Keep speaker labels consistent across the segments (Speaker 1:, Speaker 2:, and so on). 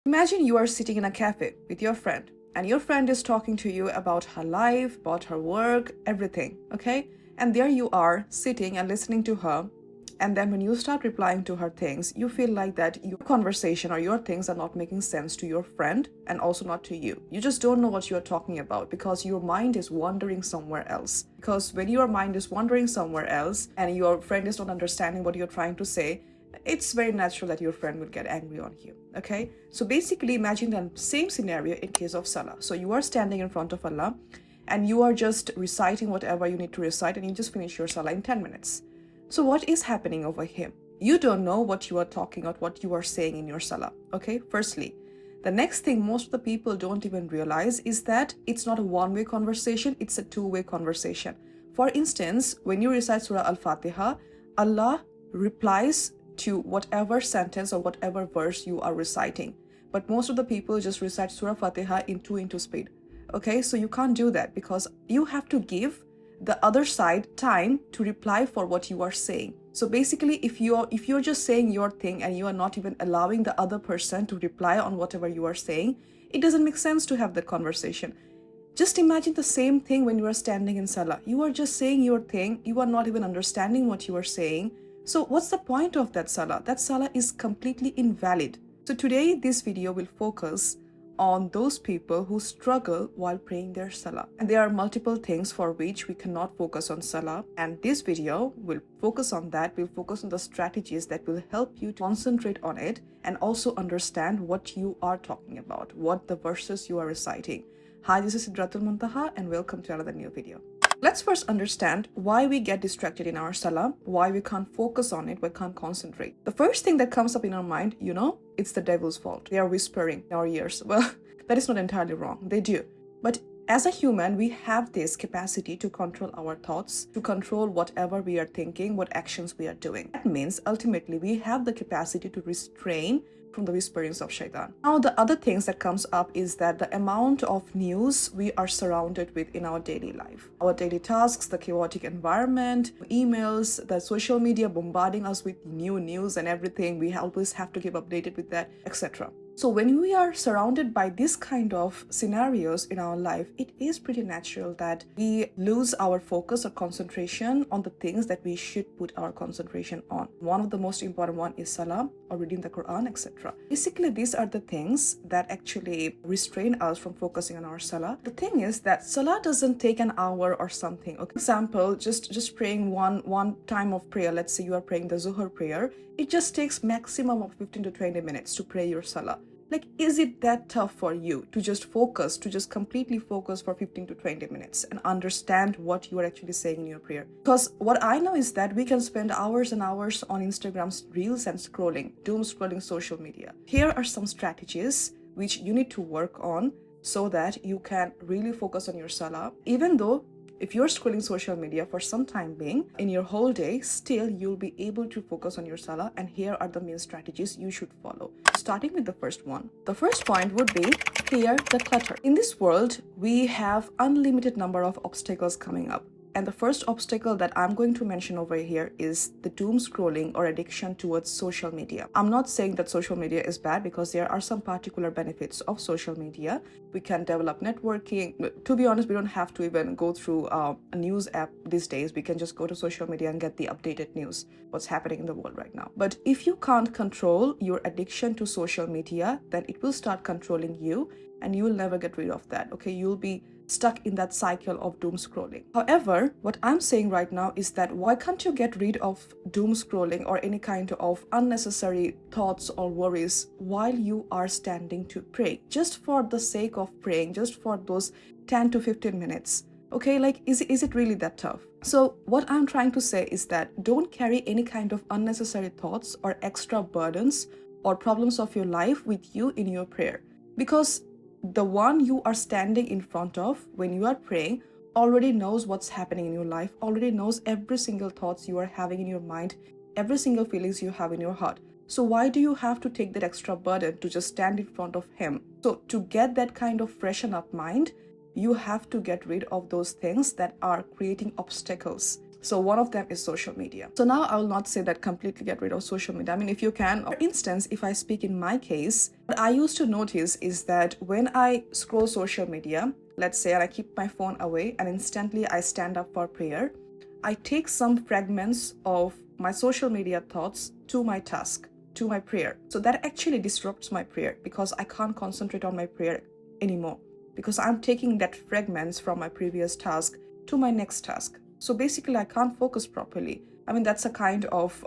Speaker 1: Imagine you are sitting in a cafe with your friend, and your friend is talking to you about her life, about her work, everything, okay? And there you are sitting and listening to her. And then when you start replying to her things, you feel like that your conversation or your things are not making sense to your friend and also not to you. You just don't know what you're talking about because your mind is wandering somewhere else. Because when your mind is wandering somewhere else and your friend is not understanding what you're trying to say, it's very natural that your friend will get angry on you, okay? So basically imagine the same scenario in case of Salah. So you are standing in front of Allah and you are just reciting whatever you need to recite and you just finish your Salah in 10 minutes. So what is happening over here? You don't know what you are talking or what you are saying in your Salah, okay? Firstly, the next thing most of the people don't even realize is that it's not a one-way conversation, it's a two-way conversation. For instance, when you recite Surah Al-Fatiha, Allah replies to whatever sentence or whatever verse you are reciting. But most of the people just recite Surah Fatiha in 2x speed, okay? So you can't do that because you have to give the other side time to reply for what you are saying. So basically if you're just saying your thing and you are not even allowing the other person to reply on whatever you are saying, it doesn't make sense to have that conversation. Just imagine the same thing when you are standing in Salah. You are just saying your thing, you are not even understanding what you are saying. So what's the point of that Salah? That Salah is completely invalid. So today this video will focus on those people who struggle while praying their Salah. And there are multiple things for which we cannot focus on Salah. And this video will focus on that. We'll focus on the strategies that will help you to concentrate on it and also understand what you are talking about, what the verses you are reciting. Hi, this is Sidratul Montaha and welcome to another new video. Let's first understand why we get distracted in our Salah, why we can't focus on it, we can't concentrate. The first thing that comes up in our mind, it's the devil's fault. They are whispering in our ears. Well, that is not entirely wrong. They do. But as a human, we have this capacity to control our thoughts, to control whatever we are thinking, what actions we are doing. That means ultimately we have the capacity to restrain from the whisperings of shaitan. Now, the other things that comes up is that the amount of news we are surrounded with in our daily life, our daily tasks, the chaotic environment, emails, the social media bombarding us with new news and everything. We always have to keep updated with that, etc. So when we are surrounded by this kind of scenarios in our life, it is pretty natural that we lose our focus or concentration on the things that we should put our concentration on. One of the most important one is Salah or reading the Quran, etc. Basically, these are the things that actually restrain us from focusing on our Salah. The thing is that Salah doesn't take an hour or something. Okay? For example, just praying one time of prayer. Let's say you are praying the Zuhr prayer. It just takes maximum of 15 to 20 minutes to pray your Salah. Like, is it that tough for you to just focus, to just completely focus for 15 to 20 minutes and understand what you are actually saying in your prayer? Because what I know is that we can spend hours and hours on Instagram's reels and scrolling, doom scrolling social media. Here are some strategies which you need to work on so that you can really focus on your Salah. Even though if you're scrolling social media for some time being in your whole day, still you'll be able to focus on your Salah, and here are the main strategies you should follow. Starting with the first one. The first point would be clear the clutter. In this world, we have unlimited number of obstacles coming up. And the first obstacle that I'm going to mention over here is the doom scrolling or addiction towards social media. I'm not saying that social media is bad because there are some particular benefits of social media. We can develop networking. To be honest, we don't have to even go through a news app these days. We can just go to social media and get the updated news, what's happening in the world right now. But if you can't control your addiction to social media, then it will start controlling you and you will never get rid of that, okay? You'll be stuck in that cycle of doom scrolling. However, what I'm saying right now is that why can't you get rid of doom scrolling or any kind of unnecessary thoughts or worries while you are standing to pray? Just for the sake of praying, just for those 10 to 15 minutes. Okay, like is it really that tough? So what I'm trying to say is that don't carry any kind of unnecessary thoughts or extra burdens or problems of your life with you in your prayer. Because the one you are standing in front of when you are praying already knows what's happening in your life, already knows every single thoughts you are having in your mind, every single feelings you have in your heart. So why do you have to take that extra burden to just stand in front of him? So to get that kind of freshen up mind, you have to get rid of those things that are creating obstacles So one of them is social media. So now I will not say that completely get rid of social media. I mean, if you can, for instance, if I speak in my case, what I used to notice is that when I scroll social media, let's say, and I keep my phone away and instantly I stand up for prayer, I take some fragments of my social media thoughts to my task, to my prayer. So that actually disrupts my prayer because I can't concentrate on my prayer anymore because I'm taking that fragments from my previous task to my next task. So basically, I can't focus properly. I mean, that's a kind of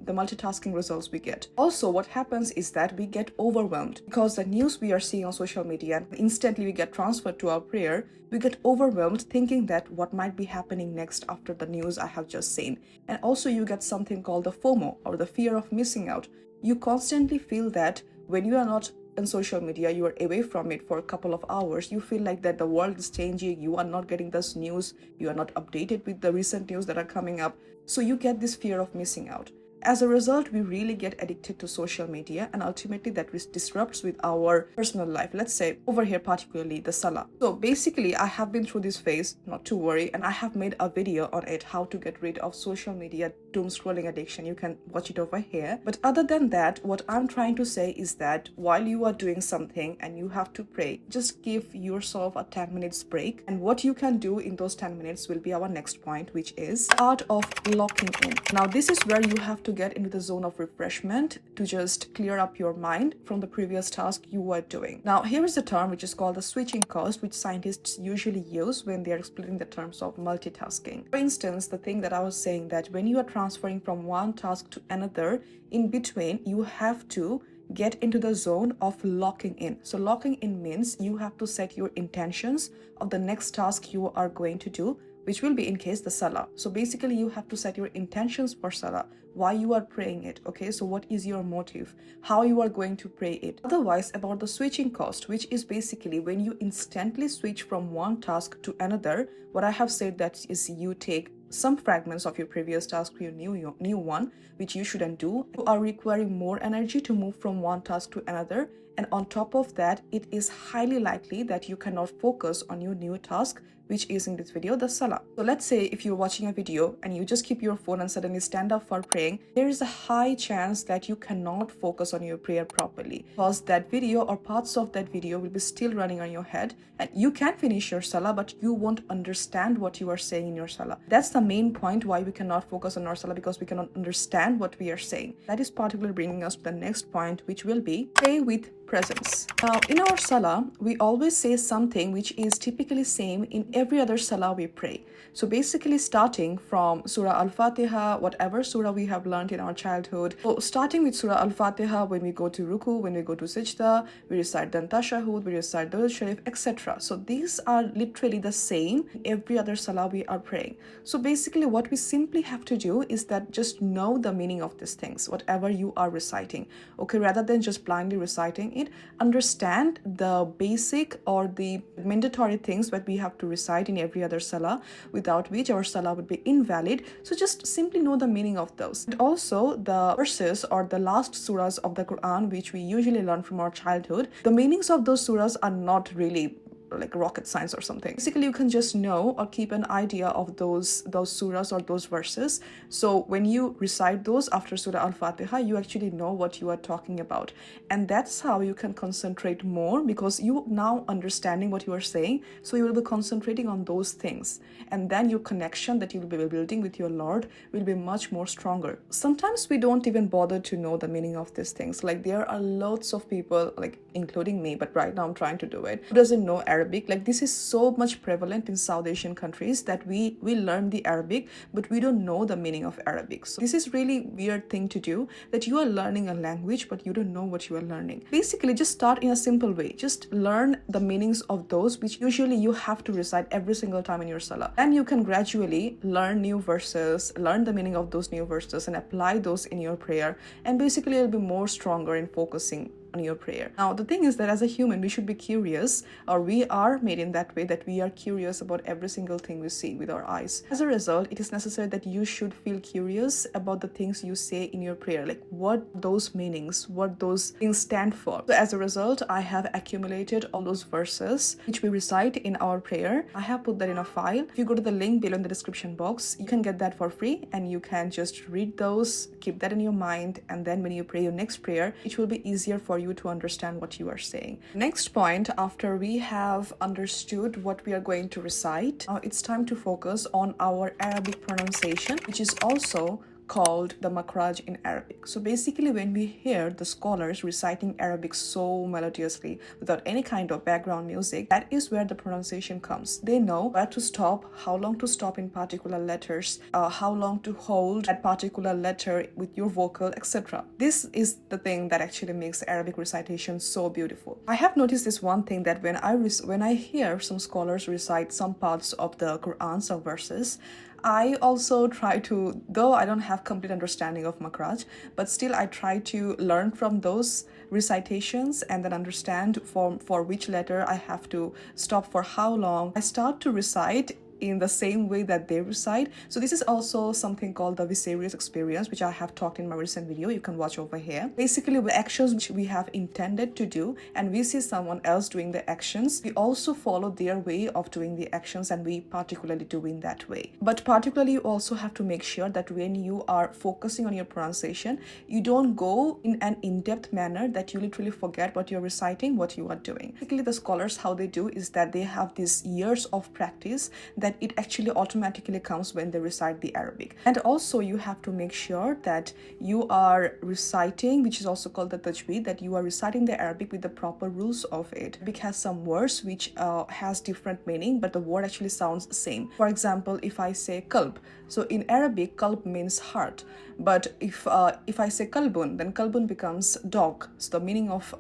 Speaker 1: the multitasking results we get. Also, what happens is that we get overwhelmed because the news we are seeing on social media, and instantly we get transferred to our prayer. We get overwhelmed thinking that what might be happening next after the news I have just seen. And also, you get something called the FOMO, or the fear of missing out. You constantly feel that when you are not on social media, you are away from it for a couple of hours, you feel like that the world is changing, you are not getting this news, you are not updated with the recent news that are coming up, so you get this fear of missing out. As a result, we really get addicted to social media, and ultimately that disrupts with our personal life. Let's say over here, particularly the Salah. So basically, I have been through this phase, not to worry, and I have made a video on it, how to get rid of social media doom scrolling addiction. You can watch it over here. But other than that, what I'm trying to say is that while you are doing something and you have to pray, just give yourself a 10 minutes break. And what you can do in those 10 minutes will be our next point, which is art of locking in. Now, this is where you have to get into the zone of refreshment to just clear up your mind from the previous task you were doing. Now, here is the term which is called the switching cost, which scientists usually use when they are explaining the terms of multitasking. For instance, the thing that I was saying, that when you are transferring from one task to another, in between, you have to get into the zone of locking in. So locking in means you have to set your intentions of the next task you are going to do, which will be in case the Salah. So basically you have to set your intentions for Salah, why you are praying it, okay? So what is your motive, how you are going to pray it. Otherwise, about the switching cost, which is basically when you instantly switch from one task to another, what I have said that is you take some fragments of your previous task to your new one, which you shouldn't do. You are requiring more energy to move from one task to another, and on top of that, it is highly likely that you cannot focus on your new task, which is in this video the Salah. So let's say if you're watching a video and you just keep your phone and suddenly stand up for praying, there is a high chance that you cannot focus on your prayer properly, because that video or parts of that video will be still running on your head, and you can finish your Salah, but you won't understand what you are saying in your Salah. That's the main point why we cannot focus on our Salah, because we cannot understand what we are saying. That is particularly bringing us to the next point, which will be pray with presence. Now, in our Salah, we always say something which is typically same in every other Salah we pray. So basically starting from Surah Al-Fatiha, whatever surah we have learned in our childhood. So starting with Surah Al-Fatiha, when we go to Ruku, when we go to Sajda, we recite the Tashahhud, we recite Durud Sharif, etc. So these are literally the same in every other Salah we are praying. So basically what we simply have to do is that just know the meaning of these things, whatever you are reciting. Okay, rather than just blindly reciting it, understand the basic or the mandatory things that we have to recite in every other Salah, without which our Salah would be invalid. So just simply know the meaning of those. And also the verses or the last surahs of the Quran, which we usually learn from our childhood, the meanings of those surahs are not really like rocket science or something. Basically, you can just know or keep an idea of those surahs or those verses. So when you recite those after Surah Al-Fatiha, you actually know what you are talking about. And that's how you can concentrate more, because you now understanding what you are saying. So you will be concentrating on those things. And then your connection that you will be building with your Lord will be much more stronger. Sometimes we don't even bother to know the meaning of these things. Like there are lots of people, like including me, but right now I'm trying to do it, who doesn't know Arabic. Like this is so much prevalent in South Asian countries that we learn the Arabic, but we don't know the meaning of Arabic. So this is really weird thing to do, that you are learning a language, but you don't know what you are learning. Basically, just start in a simple way. Just learn the meanings of those which usually you have to recite every single time in your Salah. Then you can gradually learn new verses, learn the meaning of those new verses and apply those in your prayer. And basically, you'll be more stronger in focusing on your prayer. Now, the thing is that as a human, we should be curious, or we are made in that way that we are curious about every single thing we see with our eyes. As a result, it is necessary that you should feel curious about the things you say in your prayer, like what those meanings, what those things stand for. So as a result, I have accumulated all those verses which we recite in our prayer. I have put that in a file. If you go to the link below in the description box, you can get that for free, and you can just read those, keep that in your mind, and then when you pray your next prayer, it will be easier for you to understand what you are saying. Next point, after we have understood what we are going to recite, it's time to focus on our Arabic pronunciation, which is also called the makhraj in Arabic. So basically, when we hear the scholars reciting Arabic so melodiously without any kind of background music, that is where the pronunciation comes. They know where to stop, how long to stop in particular letters, how long to hold that particular letter with your vocal, etc. This is the thing that actually makes Arabic recitation so beautiful. I have noticed this one thing, that when I hear some scholars recite some parts of the Quran, some verses, I also try to, though I don't have complete understanding of makhraj, but still I try to learn from those recitations and then understand for which letter I have to stop for how long. I start to recite in the same way that they recite. So this is also something called the vicarious experience, which I have talked in my recent video. You can watch over here. Basically, the actions which we have intended to do, and we see someone else doing the actions, we also follow their way of doing the actions, and we particularly do in that way. But particularly, you also have to make sure that when you are focusing on your pronunciation, you don't go in an in-depth manner that you literally forget what you're reciting, what you are doing. Basically, the scholars, how they do is that they have these years of practice that it actually automatically comes when they recite the Arabic. And also you have to make sure that you are reciting, which is also called the tajweed, that you are reciting the Arabic with the proper rules of it. Arabic has some words which has different meaning, but the word actually sounds the same. For example, if I say qalb, so in Arabic, qalb means heart. But if I say kalbun, then kalbun becomes dog. So the meaning of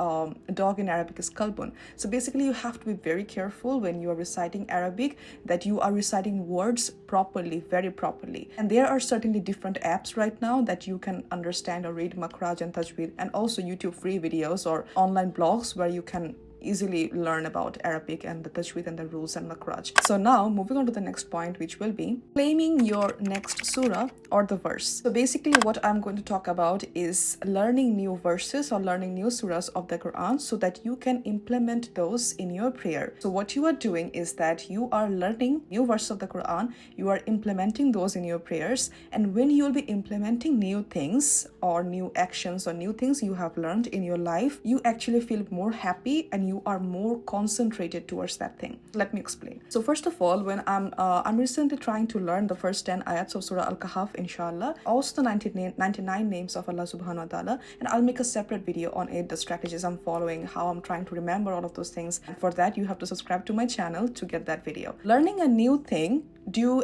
Speaker 1: dog in Arabic is kalbun. So basically, you have to be very careful when you are reciting Arabic that you are reciting words properly, very properly. And there are certainly different apps right now that you can understand or read makhraj and tajweed, and also YouTube free videos or online blogs where you can easily learn about Arabic and the tajweed and the rules and makhraj. So now moving on to the next point, which will be claiming your next surah or the verse. So basically what I'm going to talk about is learning new verses or learning new surahs of the Quran so that you can implement those in your prayer. So what you are doing is that you are learning new verses of the Quran, you are implementing those in your prayers, and when you will be implementing new things or new actions or new things you have learned in your life, you actually feel more happy and you are more concentrated towards that thing. Let me explain. So first of all, when I'm recently trying to learn the first 10 ayats of Surah Al-Kahf, Insha'Allah, also the 99 names of Allah subhanahu wa ta'ala, and I'll make a separate video on it, the strategies I'm following, how I'm trying to remember all of those things. And for that, you have to subscribe to my channel to get that video. Learning a new thing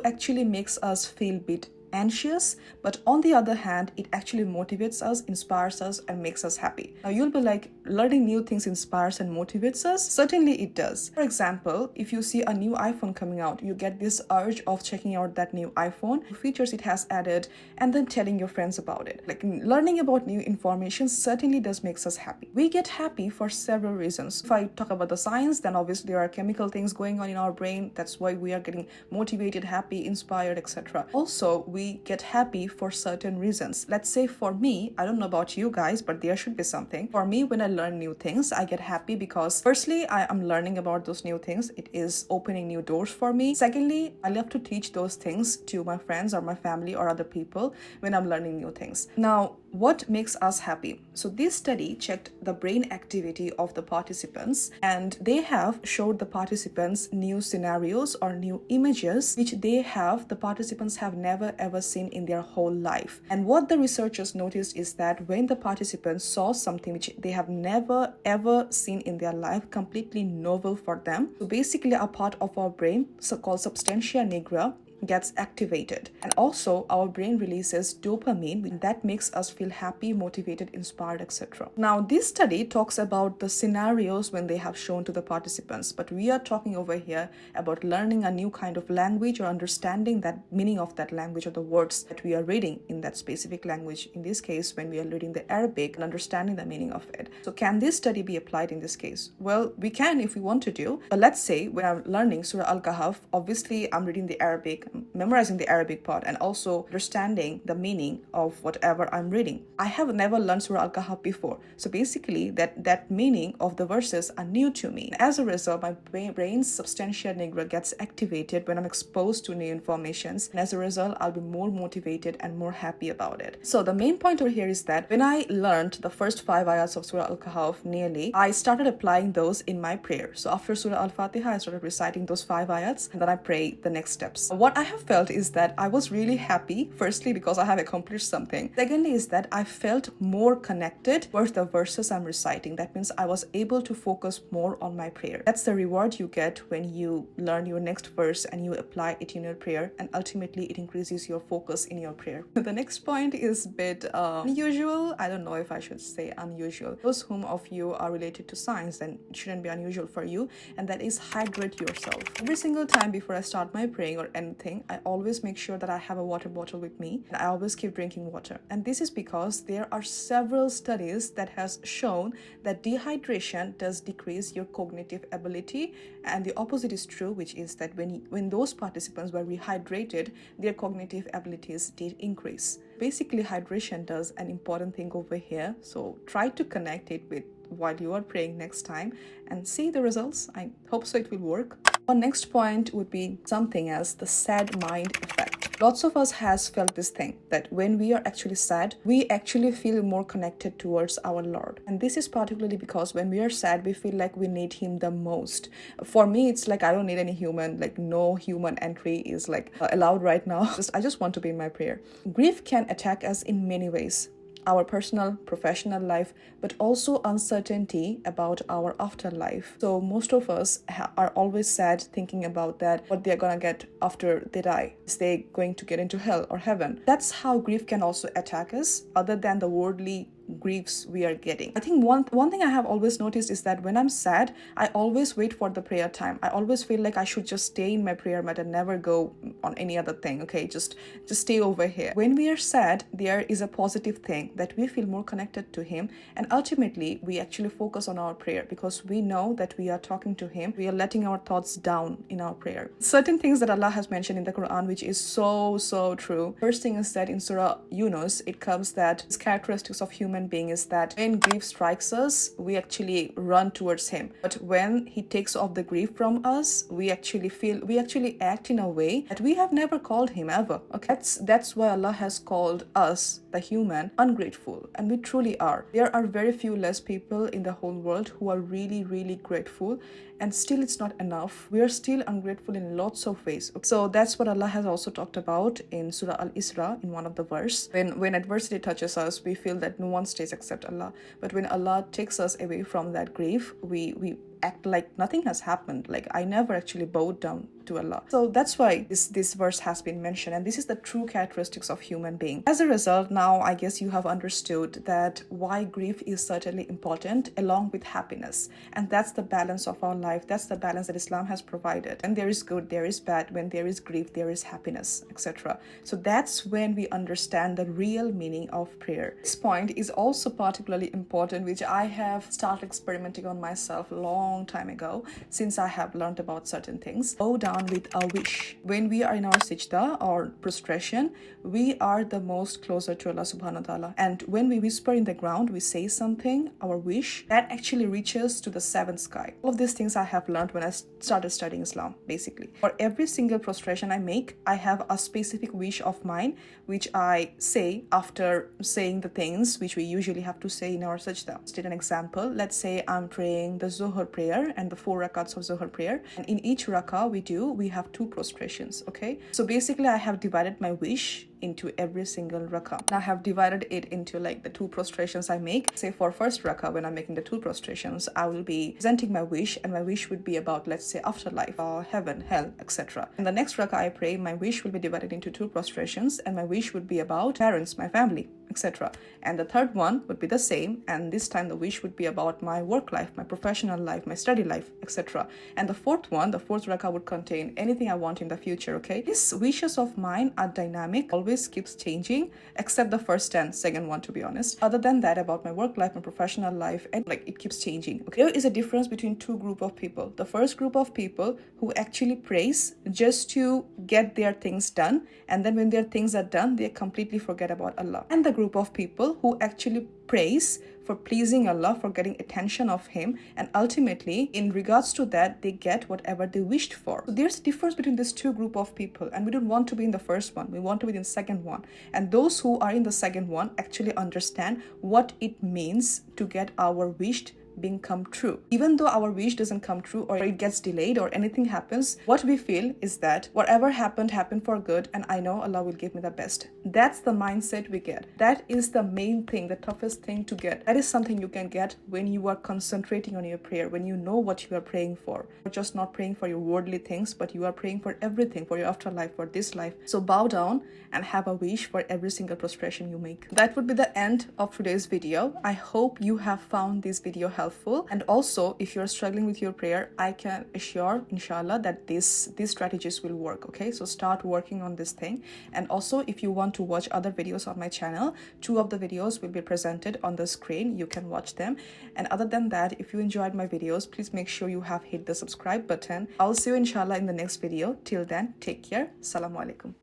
Speaker 1: actually makes us feel a bit anxious, but on the other hand, it actually motivates us, inspires us, and makes us happy. Now you'll be like, learning new things inspires and motivates us? Certainly it does. For example, if you see a new iPhone coming out, you get this urge of checking out that new iPhone, features it has added, and then telling your friends about it. Like, learning about new information certainly does makes us happy. We get happy for several reasons. If I talk about the science, then obviously there are chemical things going on in our brain. That's why we are getting motivated, happy, inspired, etc. Also, we get happy for certain reasons. Let's say for me, I don't know about you guys, but there should be something. For me, when I learn new things, I get happy because firstly, I am learning about those new things. It is opening new doors for me. Secondly, I love to teach those things to my friends or my family or other people when I'm learning new things. Now, what makes us happy? So this study checked the brain activity of the participants, and they have showed the participants new scenarios or new images which the participants have never ever seen in their whole life. And what the researchers noticed is that when the participants saw something which they have never ever seen in their life, completely novel for them, so basically a part of our brain, so called substantia nigra, gets activated. And also our brain releases dopamine that makes us feel happy, motivated, inspired, etc. Now this study talks about the scenarios when they have shown to the participants, but we are talking over here about learning a new kind of language or understanding that meaning of that language or the words that we are reading in that specific language. In this case, when we are reading the Arabic and understanding the meaning of it. So can this study be applied in this case? Well, we can if we want to do. But let's say when I'm learning Surah Al-Kahf, obviously I'm reading the Arabic, memorizing the Arabic part, and also understanding the meaning of whatever I'm reading. I have never learned Surah Al-Kahf before. So basically that meaning of the verses are new to me. As a result, my brain's substantia nigra gets activated when I'm exposed to new informations. And as a result, I'll be more motivated and more happy about it. So the main point over here is that when I learned the first 5 ayats of Surah Al-Kahf nearly, I started applying those in my prayer. So after Surah Al-Fatiha, I started reciting those 5 ayats and then I pray the next steps. What I have felt is that I was really happy, firstly because I have accomplished something. Secondly is that I felt more connected with the verses I'm reciting. That means I was able to focus more on my prayer. That's the reward you get when you learn your next verse and you apply it in your prayer, and ultimately it increases your focus in your prayer. The next point is a bit unusual. I don't know if I should say unusual. Those whom of you are related to science, then it shouldn't be unusual for you, and that is hydrate yourself. Every single time before I start my praying or anything, I always make sure that I have a water bottle with me, and I always keep drinking water. And this is because there are several studies that has shown that dehydration does decrease your cognitive ability, and the opposite is true, which is that when those participants were rehydrated, their cognitive abilities did increase. Basically, hydration does an important thing over here, so try to connect it with while you are praying next time and see the results. I hope so it will work. Our next point would be something as the sad mind effect. Lots of us has felt this thing, that when we are actually sad, we actually feel more connected towards our Lord. And this is particularly because when we are sad, we feel like we need Him the most. For me, it's like I don't need any human, like no human entry is like allowed right now. I just want to be in my prayer. Grief can attack us in many ways. Our personal, professional life, but also uncertainty about our afterlife. So most of us are always sad thinking about that, what they're gonna get after they die. Is they going to get into hell or heaven? That's how grief can also attack us, other than the worldly griefs we are getting. I think one thing I have always noticed is that when I'm sad, I always wait for the prayer time. I always feel like I should just stay in my prayer mat and never go on any other thing. Okay, just stay over here. When we are sad, there is a positive thing that we feel more connected to Him, and ultimately we actually focus on our prayer because we know that we are talking to Him. We are letting our thoughts down in our prayer. Certain things that Allah has mentioned in the Quran, which is so true. First thing is that in Surah Yunus, it comes that its characteristics of human being is that when grief strikes us, we actually run towards Him. But when He takes off the grief from us, we actually act in a way that we have never called Him ever. Okay, that's why Allah has called us, the human, ungrateful, and we truly are. There are very few less people in the whole world who are really grateful, and still it's not enough. We are still ungrateful in lots of ways. So that's what Allah has also talked about in Surah Al-Isra in one of the verse. When adversity touches us, we feel that no one stays except Allah. But when Allah takes us away from that grief, we act like nothing has happened. Like I never actually bowed down to Allah. So that's why this verse has been mentioned, and this is the true characteristics of human being. As a result, now I guess you have understood that why grief is certainly important along with happiness, and that's the balance of our life. That's the balance that Islam has provided. When there is good, there is bad. When there is grief, there is happiness, etc. So that's when we understand the real meaning of prayer. This point is also particularly important, which I have started experimenting on myself long time ago, since I have learned about certain things. Bow down with a wish. When we are in our sajda or prostration, we are the most closer to Allah subhanahu wa ta'ala. And when we whisper in the ground, we say something, our wish, that actually reaches to the seventh sky. All of these things I have learned when I started studying Islam, basically. For every single prostration I make, I have a specific wish of mine, which I say after saying the things which we usually have to say in our sajda. Let's take an example. Let's say I'm praying the Zuhr prayer prayer and the 4 rakats of Zuhr prayer. And in each rakah we have 2 prostrations, okay? So basically I have divided my wish into every single rakah. I have divided it into like the 2 prostrations I make. Say for first rakah, when I'm making the 2 prostrations, I will be presenting my wish, and my wish would be about, let's say, afterlife, heaven, hell, etc. In the next rakah I pray, my wish will be divided into 2 prostrations, and my wish would be about parents, my family, etc. And the third one would be the same, and this time the wish would be about my work life, my professional life, my study life, etc. And the fourth one, the fourth rakah, would contain anything I want in the future, okay? These wishes of mine are dynamic, always keeps changing, except the first and second one, to be honest. Other than that, about my work life, my professional life, and like it keeps changing, okay? There is a difference between 2 group of people. The first group of people who actually prays just to get their things done, and then when their things are done, they completely forget about Allah. And the group of people who actually prays for pleasing Allah, for getting attention of Him, and ultimately in regards to that they get whatever they wished for. So there's a difference between these 2 group of people, and we don't want to be in the first one, we want to be in the second one. And those who are in the second one actually understand what it means to get our wished being come true. Even though our wish doesn't come true, or it gets delayed, or anything happens, what we feel is that whatever happened for good, and I know Allah will give me the best. That's the mindset we get. That is the main thing, the toughest thing to get. That is something you can get when you are concentrating on your prayer, when you know what you are praying for. You're just not praying for your worldly things, but you are praying for everything, for your afterlife, for this life. So bow down and have a wish for every single prostration you make. That would be the end of today's video. I hope you have found this video helpful. And also, if you're struggling with your prayer, I can assure, Insha'Allah, that these strategies will work, okay? So start working on this thing. And also, if you want to watch other videos on my channel, 2 of the videos will be presented on the screen. You can watch them. And other than that, if you enjoyed my videos, please make sure you have hit the subscribe button. I'll see you, Insha'Allah, in the next video. Till then, take care. Assalamu alaikum.